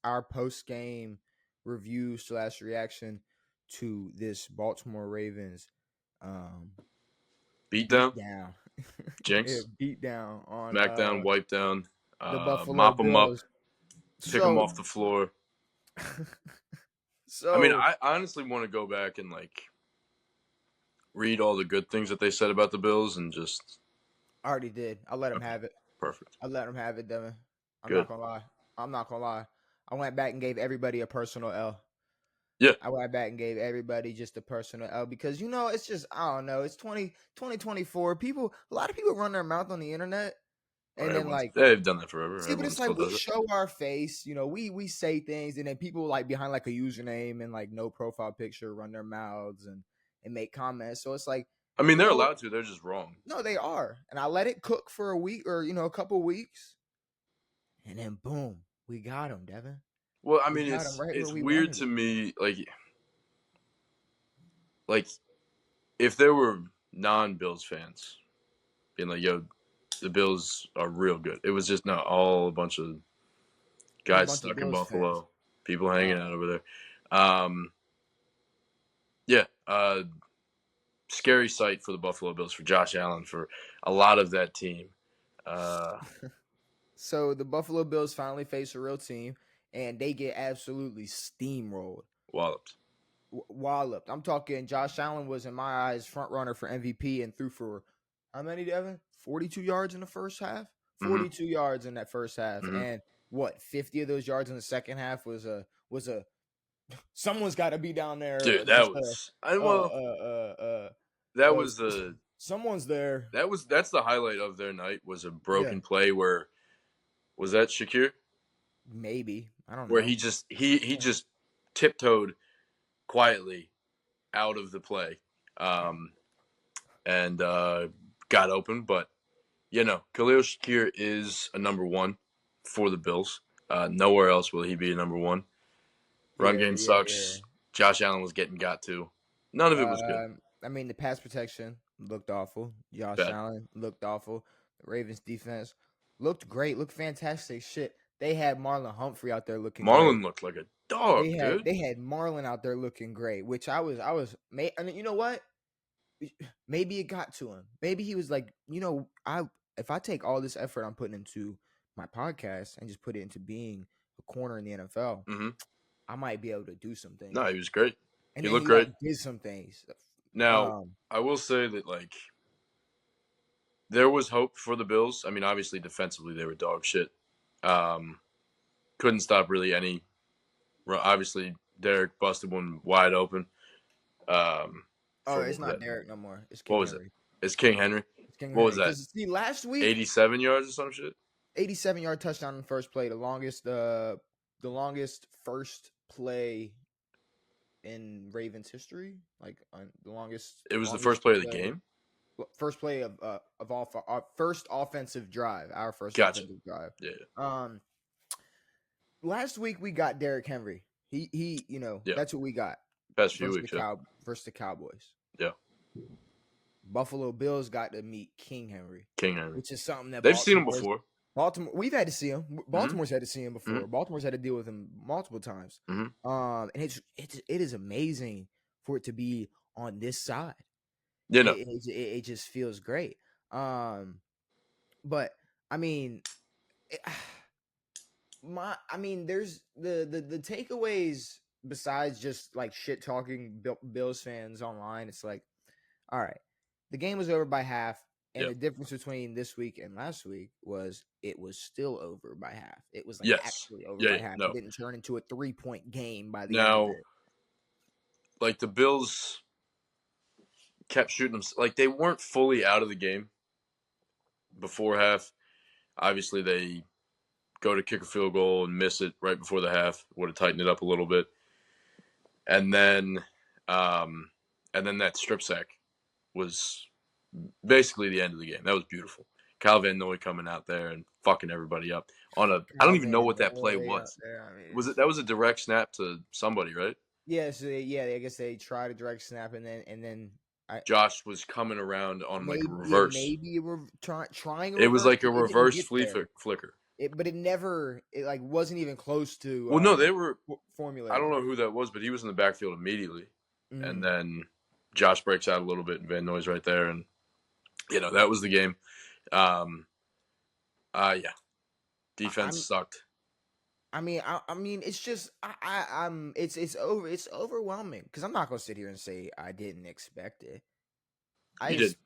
our post game review / reaction to this Baltimore Ravens um Beat beat down, down. Yeah, Jinx, beat down on smackdown, wipe down, the Buffalo mop them up, Bills. pick them So off the floor. I mean, so I honestly want to go back and read all the good things that they said about the Bills and just I already did. I let him okay, have it. perfect, I let him have it, Devin. I'm good, not gonna lie. I'm not gonna lie. I went back and gave everybody a personal L. yeah, I went back and gave everybody just a personal L because it's just I don't know. It's 2024. People, a lot of people run their mouth on the internet, or and then everyone's like they've done that forever. see, but Everyone it's still like we does it. show our face. We say things, and then people like behind like a username and like no profile picture run their mouths and make comments. So it's like I mean, you they're know allowed to. They're just wrong. no, they are, and I let it cook for a week or a couple weeks, and then boom, we got him, Devin. Well, I We mean, got him right where it's we weird wanted to him. me, like if there were non-Bills fans being like, "Yo, the Bills are real good." It was just not all a bunch of It was a guys bunch of stuck in Bills fans. Buffalo, people hanging Uh, out over there. Yeah, scary sight for the Buffalo Bills, for Josh Allen, for a lot of that team. Uh, so the Buffalo Bills finally face a real team, and they get absolutely steamrolled, walloped. walloped. I'm talking. Josh Allen was in my eyes front runner for MVP and threw for how many, Devin? 42 yards in the first half. Mm-hmm. 42 yards in that first half, Mm-hmm. and what? 50 of those yards in the second half was a. Someone's got to be down there. Dude, that was that Uh, was the someone's there. that's the highlight of their night was a Yeah, broken play where was that Shakir maybe. I don't where know. he just tiptoed quietly out of the play um, and got open, but Khalil Shakir is a number one for the Bills. Nowhere else will he be a number one. Run Yeah, game yeah, yeah. sucks. Josh Allen was getting got to. None of it was good. I mean, the pass protection looked awful. Josh Bad. Allen looked awful. The Ravens defense looked great, looked fantastic. Shit, they had Marlon Humphrey out there looking great. Marlon looked like a dog, dude. They had Marlon out there looking great, which I mean, you know what? Maybe it got to him. Maybe he was like, if I take all this effort I'm putting into my podcast and just put it into being a corner in the NFL, Mm-hmm. I might be able to do some No, things. he was great. And He then looked he great. like did some things. Now, Um, I will say that there was hope for the Bills. I mean, obviously defensively they were dog shit. Um, couldn't stop really any. Obviously, Derek busted one wide open. oh, For it's what was not that? Derek no more. It's What King was it? Henry. It's King Henry. It's King What was Henry. that? Because see, last week, 87 yards or some shit. 87-yard touchdown in the first play, the longest first play in Ravens history, like the It was the longest first play of the play, game. first play of all our first offensive drive, our first Gotcha. offensive drive. Yeah. Um, last week we got Derrick Henry. Yeah. That's what we got Past few weeks. Yeah. versus the Cowboys. Yeah. Buffalo Bills got to meet King Henry, King Henry. which is something that They've seen him before. We've had to see him. Baltimore's had to see him before. Mm-hmm. Baltimore's had to deal with him multiple times. Mm-hmm. And it is amazing for it to be on this side. It just feels great. But I mean, there's the takeaways besides just like shit talking Bills fans online. It's like, all right, the game was over by half. And the difference between this week and last week was it was still over by half. It was like actually over by half. No. It didn't turn into a 3-point game by the end of Now, it. like the Bills kept shooting them. Like they weren't fully out of the game before half. Obviously, they go to kick a field goal and miss it right before the half. Would have tightened it up a little bit, and then that strip sack was basically the end of the game. That was beautiful. Kyle Van Noy coming out there and fucking everybody up on a. I don't even know what that play was. Was it that was a direct snap to somebody, right? Yeah, so I guess they tried a direct snap and then Josh was coming around on maybe like a reverse. maybe trying. It was like a It didn't reverse get there. flicker. but it never, it like wasn't even close to Well, no, they were. I don't formulated. know who that was, but he was in the backfield immediately, and Mm. then Josh breaks out a little bit, and Van Noy's right there, and that was the game. Um, yeah, defense I'm sucked. I mean, it's just I'm it's overwhelming because I'm not gonna sit here and say I didn't expect it. I You did.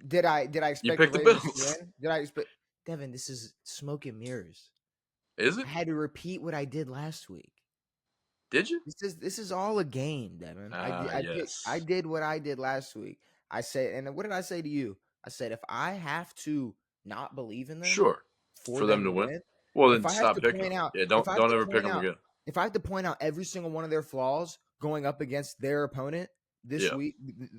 did I You expect the picked the Ravens to Bills. win? Did I expect Devin? This is smoke and mirrors. Is it? I had to repeat what I did last week. Did you? This is all a game, Devin. I Yes. did what I did last week. I said, and what did I say to you? I said if I have to not believe in them Sure. for For them them to to win. win, Well, if then I have stop to picking point them. out, Yeah, if I have don't to ever pick point them out, again. if I have to point out every single one of their flaws going up against their opponent this Yeah. week,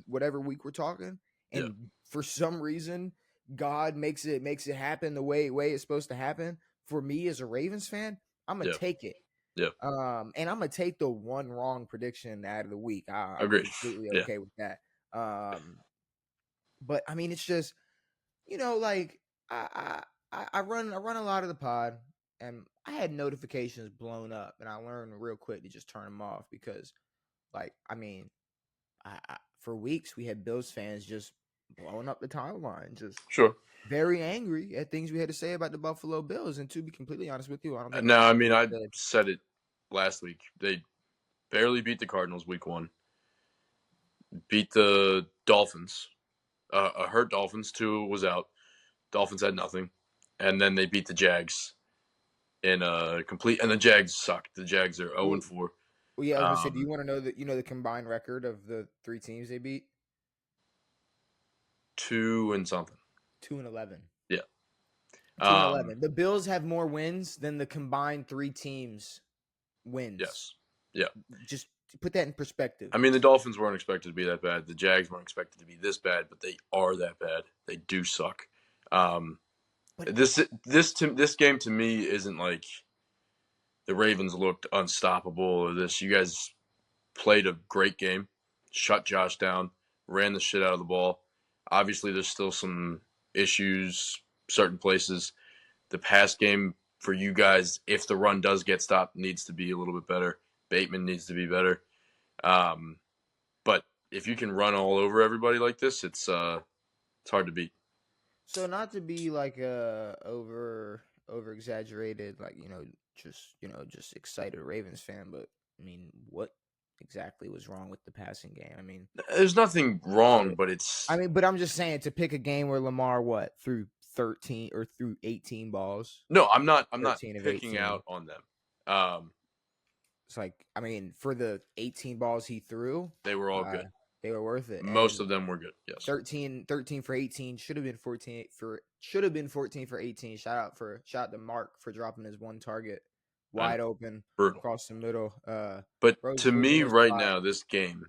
whatever week we're talking, Yeah. and for some reason God makes it happen the way it's supposed to happen for me as a Ravens fan, I'm gonna Yeah. take it. Yeah. And I'm gonna take the one wrong prediction out of the week. I'm Agreed. completely Yeah. okay with that. But I mean, it's just like I run a lot of the pod, and I had notifications blown up, and I learned real quick to just turn them off because, like, I mean, for weeks we had Bills fans just blowing up the timeline, just Sure. very angry at things we had to say about the Buffalo Bills. And to be completely honest with you, I don't think No, I anything mean, we I said. said it last week. They barely beat the Cardinals week 1. Beat the Dolphins. A hurt Dolphins. Tua was out. Dolphins had nothing. And then they beat the Jags in a complete. And the Jags sucked. The Jags are 0 Well, and 4. Well, yeah, I was gonna say, do you want to know the combined record of the three teams they beat? 2 and something. 2-11. Yeah. 2-11. The Bills have more wins than the combined three teams wins. Yes. Yeah. Just to put that in perspective. I mean, the Dolphins weren't expected to be that bad. The Jags weren't expected to be this bad, but they are that bad. They do suck. But This game to me isn't like the Ravens looked unstoppable or this. You guys played a great game, shut Josh down, ran the shit out of the ball. Obviously, there's still some issues certain places. The pass game for you guys, if the run does get stopped, needs to be a little bit better. Bateman needs to be better. But if you can run all over everybody like this, it's hard to beat. so not to be like over exaggerated, like just excited Ravens fan, but I mean, what exactly was wrong with the passing game? I mean, There's nothing wrong, to but it's but I'm just saying to pick a game where Lamar threw 13 or threw 18 balls, no. I'm not 13 of picking 18. out on them. Um, It's like, I mean, for the 18 balls he threw, they were all good. they were worth it. Most And of them were good. Yes. 13 for 18 should have been 14 for 18. Shout out to Mark for dropping his one target wide open Brutal. across the middle. But Bro's to losing me, his right spot. now, this game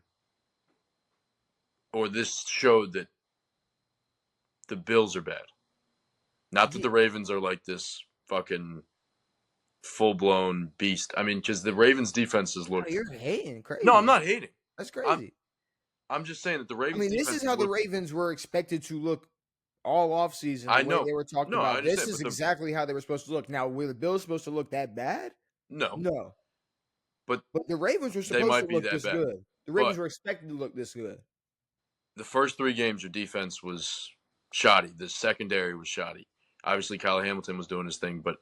or this showed that the Bills are bad. Not that the Ravens are like this fucking full-blown beast. I mean, because the Ravens' defenses Oh, looked. you're hating crazy. No, I'm not hating. That's I'm crazy. I'm just saying that the I Ravens' mean, this is defenses how the looked. Ravens were expected to look all offseason, I the way know. they were talked No, I about. This understand, is but exactly how they were supposed to look. Now, were the Bills supposed to look that bad? no, No. but But the Ravens were they supposed to might be look that this bad. good. The But Ravens were expected to look this good. the first 3 games, your defense was shoddy. The secondary was shoddy. Obviously, Kyle Hamilton was doing his thing, but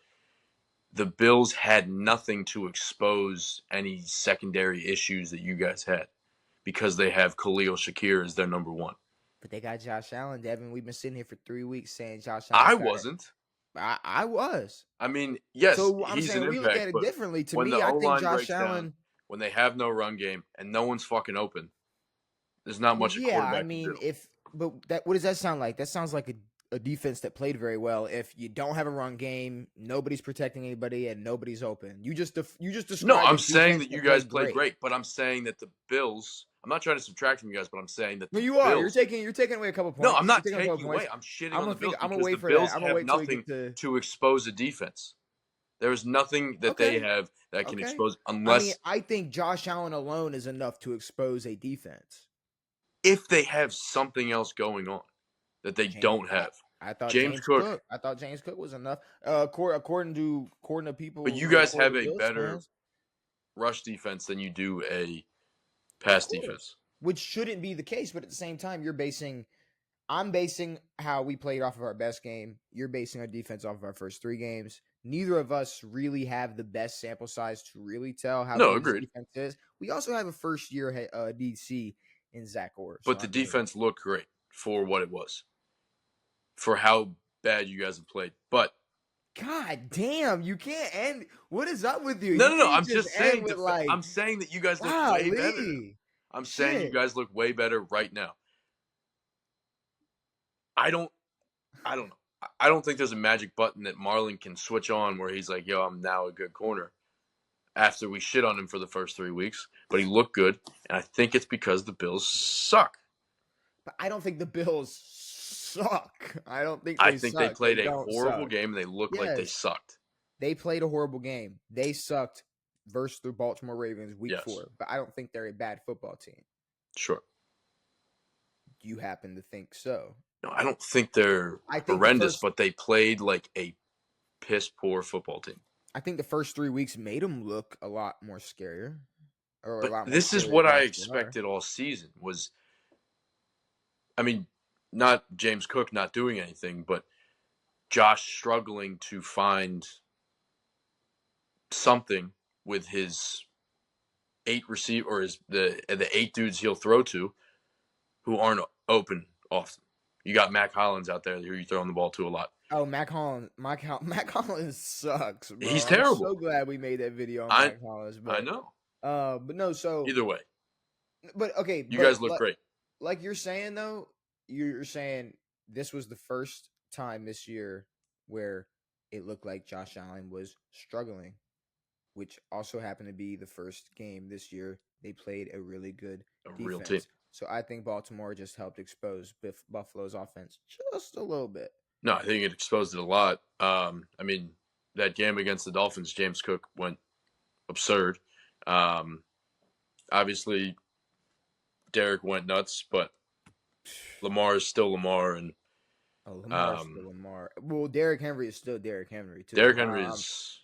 the Bills had nothing to expose any secondary issues that you guys had because they have Khalil Shakir as their number 1. But they got Josh Allen, Devin. We've been sitting here for 3 weeks saying Josh I Allen's got it. wasn't. I was. I mean, yes, So I'm he's an saying we look impact, at it but differently. To when me, the I O think line Josh breaks down, Allen. when they have no run game and no one's fucking open, there's not Well, much a yeah, I quarterback can mean, do. what does that sound like? That sounds like a defense that played very well. If you don't have a run game, nobody's protecting anybody, and nobody's open. You just No, described a I'm saying defense that you that guys played played great. great, but I'm saying that the Bills. I'm not trying to subtract from you guys, but I'm saying that No, the you are. You're Bills. taking away a couple No, I'm points. You're not taking a couple taking away. points. I'm shitting I'm on the gonna think. Bills I'm gonna because the wait for that. Bills I'm gonna have wait till we get nothing to. to expose a defense. There's nothing that they Okay. have that can Okay. expose I mean, unless I think Josh Allen alone is enough to expose a defense. if they have something else going on that they James, don't have. I thought James James Cook. Cook. I thought James Cook was enough. According to people, But you guys according have to a Bills better fans, rush defense than you do a of pass course, defense. which shouldn't be the case. But at the same time, I'm basing how we played off of our best game. You're basing our defense off of our first 3 games. Neither of us really have the best sample size to really tell how No, good this agreed. defense is. We also have a first-year DC in Zach Orr. So But the defense looked great for what it was, for how bad you guys have played. But God damn, you can't end. What is up with you? no, You no, no. can't I'm just just end saying. with like, I'm saying that you guys look way better now. golly, I'm saying you shit. guys look way better right now. I don't. I don't know. I don't think there's a magic button that Marlon can switch on where he's like, "Yo, I'm now a good corner." After we shit on him for the first 3 weeks, but he looked good, and I think it's because the Bills suck. But I don't think the Bills suck. I don't think I they think they suck. They played a don't horrible suck. game, and they looked like they Yes, sucked. they played a horrible game. They sucked versus the Baltimore Ravens week Yes, 4. But I don't think they're a bad football team. sure. You happen to think so? No, I don't think they're I think the horrendous, first. but they played like a piss poor football team. I think the first 3 weeks made them look a lot more scarier, or a But lot more this is scarier what than I actually are. expected all season was, I mean, not James Cook not doing anything, but Josh struggling to find something with his 8 receiver or the 8 dudes he'll throw to who aren't open often. You got Mac Hollins out there who you throwing the ball to a lot. Oh, Mac Hollins sucks, bro. He's I'm terrible. so glad we made that video on I Mac Hollins, I know. but no. So, Either way, but okay, you but guys look great. like you're saying though, you're saying this was the first time this year where it looked like Josh Allen was struggling, which also happened to be the first game this year they played a really good A real team. defense. So I think Baltimore just helped expose Buffalo's offense just a little bit. No, I think it exposed it a lot. I mean, that game against the Dolphins, James Cook went absurd. Obviously, Derek went nuts, but Lamar is still Lamar, and Oh, Lamar's still Lamar. Well, Derrick Henry is still Derrick Henry too. Derrick Henry is.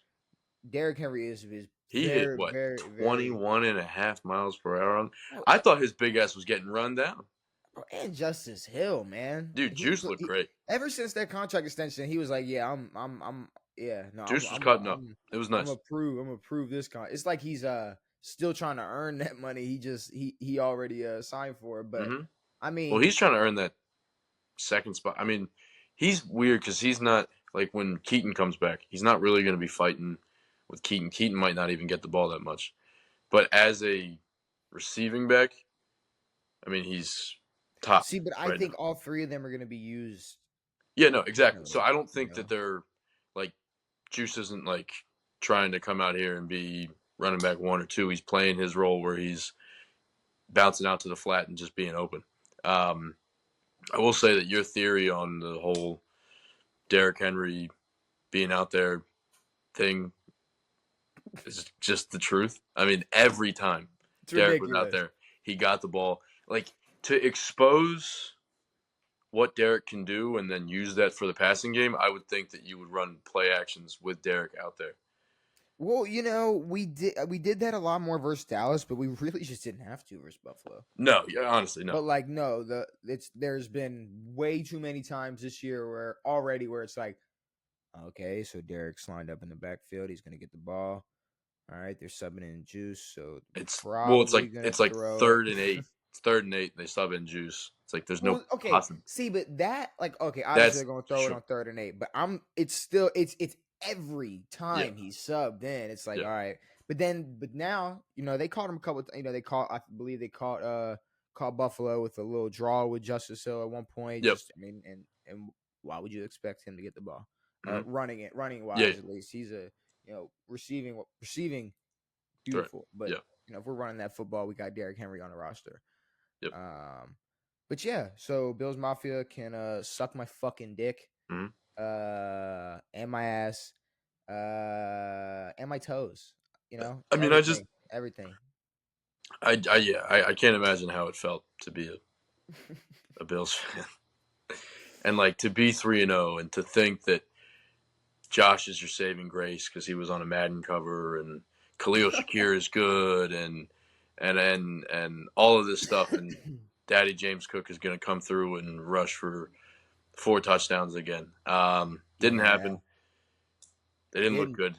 Derrick Henry is He hit very, what, very, very. 21.5 miles per hour on. Oh, I thought his big ass was getting run down. and Justice Hill, man, Dude, Juice looked great. ever since that contract extension, he was like, "Yeah, yeah, no, Juice was cutting up. It was nice. I'm gonna prove this con." It's like he's still trying to earn that money. He already signed for it, but I mean, well, he's trying to earn that second spot. I mean, he's weird because he's not like when Keaton comes back. He's not really going to be fighting with Keaton. Keaton might not even get the ball that much, but as a receiving back, I mean, he's top. See, but I think all 3 of them are gonna be used. Yeah, no, exactly. So I don't think that they're like Juice isn't like trying to come out here and be running back 1 or 2. He's playing his role where he's bouncing out to the flat and just being open. I will say that your theory on the whole Derrick Henry being out there thing is just the truth. I mean, every time Derrick was out there, he got the ball. Like, to expose what Derrick can do and then use that for the passing game, I would think that you would run play actions with Derrick out there. Well, we did that a lot more versus Dallas, but we really just didn't have to versus Buffalo. No, honestly, no. But like, no, there's been way too many times this year where it's like, okay, so Derrick's lined up in the backfield, he's gonna get the ball. All right, they're subbing in Juice, so it's like throw 3rd and 8. It's 3rd and 8. They sub in Juice. It's like there's no possible. See, but that obviously they're gonna throw it on 3rd and 8, but it's still it's every time he's subbed in, it's like all right. But now they caught him a couple. I believe they caught Buffalo with a little draw with Justice Hill at one point. Yep. And why would you expect him to get the ball? Running wise, at least he's a receiving beautiful. Right. But if we're running that football, we got Derrick Henry on the roster. Yep. But yeah, so Bills Mafia can suck my fucking dick, and my ass, and my toes. I mean, everything. I can't imagine how it felt to be a Bills fan. And like to be 3-0 and to think that Josh is your saving grace because he was on a Madden cover and Khalil Shakir is good and all of this stuff and Daddy James Cook is going to come through and rush for 4 touchdowns again. Didn't Yeah, happen. They didn't look didn't good.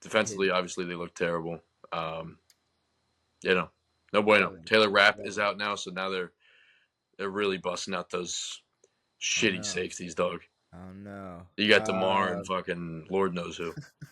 Defensively, didn't. obviously, they looked terrible. You know, no bueno. Really, Taylor Rapp is really. out now, so now they're really busting out those Oh shitty no. safeties, dog. Oh no. You got DeMar and fucking Lord knows who.